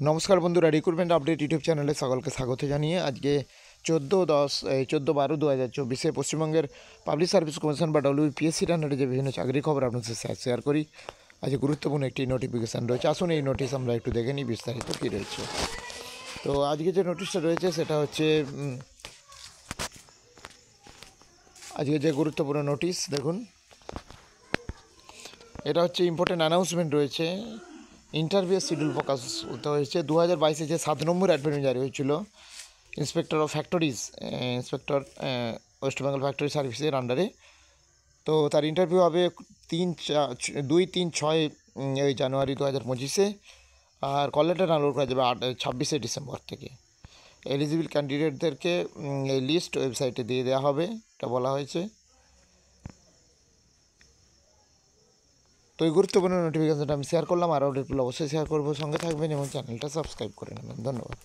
নমস্কার বন্ধুরা, recruitment update YouTube চ্যানেলে সকলকে স্বাগত জানিয়ে আজকে 14/10/2024 পশ্চিমবঙ্গের পাবলিক সার্ভিস কমিশন বা WPSCর আন্ডারে যে বিভিন্ন চাকরির খবর আপনাদের সাথে শেয়ার করি। আজকে গুরুত্বপূর্ণ একটি নোটিফিকেশান রয়েছে, আসুন এই নোটিশ আমরা একটু দেখে নিই বিস্তারিত কী রয়েছে। তো আজকে যে নোটিশটা রয়েছে সেটা হচ্ছে আজকে যে গুরুত্বপূর্ণ নোটিশ দেখুন, এটা হচ্ছে ইম্পর্টেন্ট অ্যানাউন্সমেন্ট রয়েছে। ইন্টারভিউ শিডিউল প্রকাশ করতে হয়েছে 2022 যে 7 নম্বর অ্যাডভার্টাইজমেন্ট জারি হয়েছিল inspector of factories, inspector West Bengal factory সার্ভিসের আন্ডারে। তো তার ইন্টারভিউ হবে 2-3-6 জানুয়ারি 2025-এ, আর কল লেটার ডাউনলোড করা যাবে 26শে ডিসেম্বর থেকে। এলিজিবল ক্যান্ডিডেটদেরকে এই লিস্ট ওয়েবসাইটে দিয়ে দেওয়া হবে, এটা বলা হয়েছে। তো এই গুরুত্বপূর্ণ নোটিফিকেশনটা আমি শেয়ার করলাম, আর আপডেটগুলো অবশ্যই শেয়ার করবো। সঙ্গে থাকবেন এবং চ্যানেলটা সাবস্ক্রাইব করে নেবেন। ধন্যবাদ।